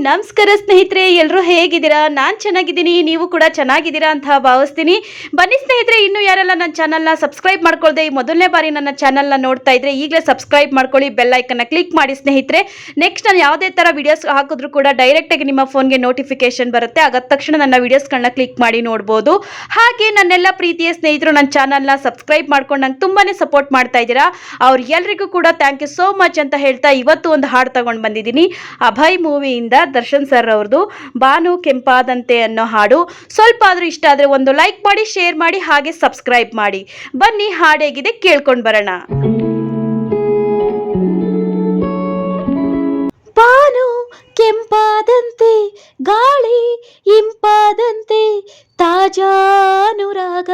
ನಮಸ್ಕಾರ ಸ್ನೇಹಿತರೆ, ಎಲ್ಲರೂ ಹೇಗಿದ್ದೀರಾ? ನಾನು ಚೆನ್ನಾಗಿದ್ದೀನಿ, ನೀವು ಕೂಡ ಚೆನ್ನಾಗಿದ್ದೀರಾ ಅಂತ ಭಾವಿಸ್ತೀನಿ. ಬನ್ನಿ ಸ್ನೇಹಿತರೆ, ಇನ್ನೂ ಯಾರೆಲ್ಲ ನನ್ನ ಚಾನಲ್ನ ಸಬ್ಸ್ಕ್ರೈಬ್ ಮಾಡ್ಕೊಳ್ದೆ ಈ ಮೊದಲನೇ ಬಾರಿ ನನ್ನ ಚಾನಲ್ನ ನೋಡ್ತಾ ಇದ್ರೆ ಈಗಲೇ ಸಬ್ಸ್ಕ್ರೈಬ್ ಮಾಡ್ಕೊಳ್ಳಿ, ಬೆಲ್ ಐಕನ್ನ ಕ್ಲಿಕ್ ಮಾಡಿ ಸ್ನೇಹಿತರೆ. ನೆಕ್ಸ್ಟ್ ನಾನು ಯಾವುದೇ ಥರ ವಿಡಿಯೋಸ್ ಹಾಕಿದ್ರೂ ಕೂಡ ಡೈರೆಕ್ಟಾಗಿ ನಿಮ್ಮ ಫೋನ್ಗೆ ನೋಟಿಫಿಕೇಶನ್ ಬರುತ್ತೆ. ಆಗ ತಕ್ಷಣ ನನ್ನ ವಿಡಿಯೋಸ್ಗಳನ್ನ ಕ್ಲಿಕ್ ಮಾಡಿ ನೋಡ್ಬೋದು. ಹಾಗೆ ನನ್ನೆಲ್ಲ ಪ್ರೀತಿಯ ಸ್ನೇಹಿತರು ನನ್ನ ಚಾನಲ್ನ ಸಬ್ಸ್ಕ್ರೈಬ್ ಮಾಡ್ಕೊಂಡು ನಂಗೆ ತುಂಬಾ ಸಪೋರ್ಟ್ ಮಾಡ್ತಾ ಇದ್ದೀರಾ. ಅವ್ರು ಎಲ್ರಿಗೂ ಕೂಡ ಥ್ಯಾಂಕ್ ಯು ಸೋ ಮಚ್ ಅಂತ ಹೇಳ್ತಾ ಇವತ್ತು ಒಂದು ಹಾಡು ತಗೊಂಡು ಬಂದಿದ್ದೀನಿ. ಅಭಯ್ ಮೂವಿಯಿಂದ ದರ್ಶನ್ ಸರ್ ಅವ್ರದ್ದು ಬಾನು ಕೆಂಪಾದಂತೆ ಅನ್ನೋ ಹಾಡು. ಸ್ವಲ್ಪ ಆದ್ರೂ ಇಷ್ಟ ಆದರೆ ಒಂದು ಲೈಕ್ ಮಾಡಿ, ಶೇರ್ ಮಾಡಿ, ಹಾಗೆ ಸಬ್ಸ್ಕ್ರೈಬ್ ಮಾಡಿ. ಬನ್ನಿ ಹಾಡು ಹೇಗಿದೆ ಕೇಳ್ಕೊಂಡು ಬರೋಣ. ಬಾನು ಕೆಂಪಾದಂತೆ, ಗಾಳಿ ಇಂಪಾದಂತೆ, ತಾಜಾನುರಾಗ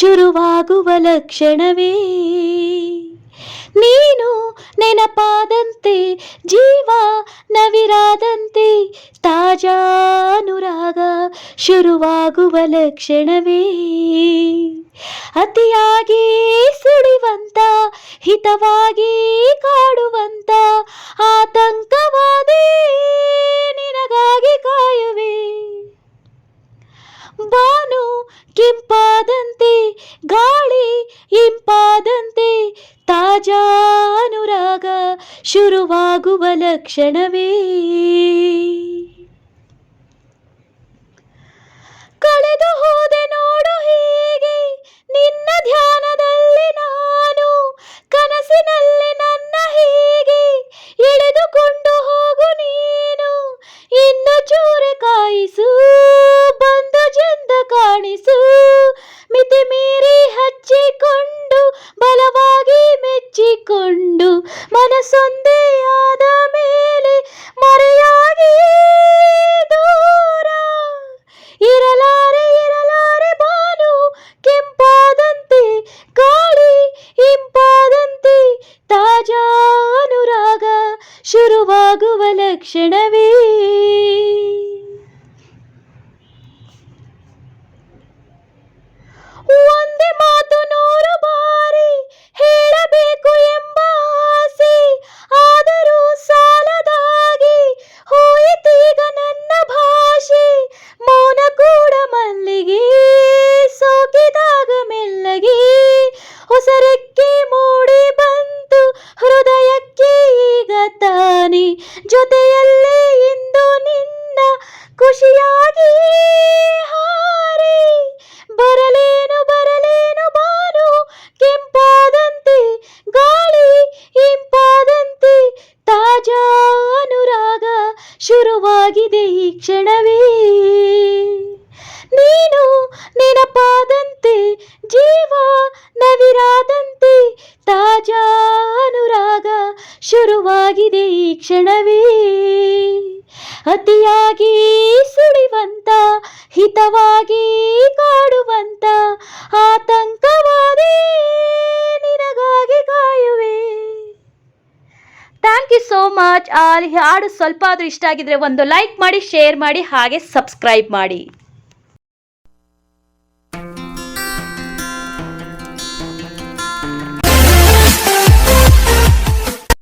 ಶುರುವಾಗುವ ಲಕ್ಷಣವೇ, ನೀನು ನೆನಪಾದಂತೆ, ಜೀವ ನವಿರಾದಂತೆ, ತಾಜಾನುರಾಗ ಶುರುವಾಗುವ ಲಕ್ಷಣವೇ, ಅತಿಯಾಗಿ ಸುಳಿವಂತ, ಹಿತವಾಗಿ ಕಾಡುವಂತ ಆತಂಕವಾದಿ ನಿನಗಾಗಿ ಕಾಯುವೆ. ಬಾನು ಕೆಂಪಾದಂತೆ, ಗಾಳಿ ಇಂಪಾದಂತೆ, ತಾಜಾನುರಾಗ ಶುರುವಾಗುವ ಲಕ್ಷಣವೇ, ಕಳೆದು ಹೋದೆ ನೋಡು ಹೀಗೆ ನಿನ್ನ ಧ್ಯಾನದಲ್ಲಿ ನಾನು, ಕನಸಿನಲ್ಲಿ ನನ್ನ ಹೀಗೆ ಎಳೆದುಕೊಂಡು ಹೋಗು ನೀನು, ಇನ್ನು ಚೂರೆ ಕಾಯಿಸು, ಬಂದು ಚಂದ ಕಾಣಿಸು, ಮಿತಿ ಮೀರಿ ಹಚ್ಚಿಕೊಂಡು ಬಲವಾಗಿ ಮೆಚ್ಚಿಕೊಂಡು, ಮನಸ್ಸೊಂದೇ ಆದ ಮೇಲೆ ಮರೆಯಾಗಿ ದೂರ ಇರಲಾರೆ ಇರಲಾರೆ. ಬಾನು ಕೆಂಪಾದಂತೆ, ಗಾಳಿ ಇಂಪಾದಂತೆ, ತಾಜಾನುರಾಗ ಶುರುವಾಗುವ ಲಕ್ಷಣವೇ, ಒಂದೇ ಮಾತು ನೂರು ಬಾರಿ ಹೇಳಬೇಕು ಎಂಬ ಆಸೆ, ಆದರೂ ಸಾಲದಾಗಿ ಹೋಯಿತೀಗ ನನ್ನ ಭಾಷೆ, ಮೌನ ಕೂಡ ಮಲ್ಲಿಗೆ ಸೋಕಿದಾಗ ಮೆಲ್ಲಗೆ, ಹೊಸರೆಕ್ಕೆ ಮೂಡಿ ಬಂತು ಹೃದಯಕ್ಕೆ ಈಗ ತಾನೆ, ಜೊತೆಯಲ್ಲೇ ಇಂದು ನಿನ್ನ ಖುಷಿಯಾಗಿ ಹಾರಿ ಬರಲೇನು ಬರಲೇನು. ಬಾನು ಕೆಂಪಾದಂತೆ, ಗಾಳಿ ಇಂಪಾದಂತೆ, ತಾಜಾನುರಾಗ ಶುರುವಾಗಿದೆ ಈ ಕ್ಷಣವೇ, ನೀನು ನೆನಪಾದಂತೆ, ಜೀವ ನವಿರಾದಂತೆ, ತಾಜಾನುರಾಗ ಶುರುವಾಗಿದೆ ಈ ಕ್ಷಣವೇ, ಅತಿಯಾಗಿ ಸುಳಿವಂತ, ಹಿತವಾಗಿ ಕಾಡುವಂತ ಆತಂಕವಾದಿ ನಿನಗಾಗಿ ಕಾಯುವೆ. Thank you so much. ಆ ಹಾಡು ಸ್ವಲ್ಪ ಆದರೂ ಇಷ್ಟ ಆಗಿದ್ರೆ ಒಂದು ಲೈಕ್ ಮಾಡಿ, ಶೇರ್ ಮಾಡಿ, ಹಾಗೆ ಸಬ್ಸ್ಕ್ರೈಬ್ ಮಾಡಿ.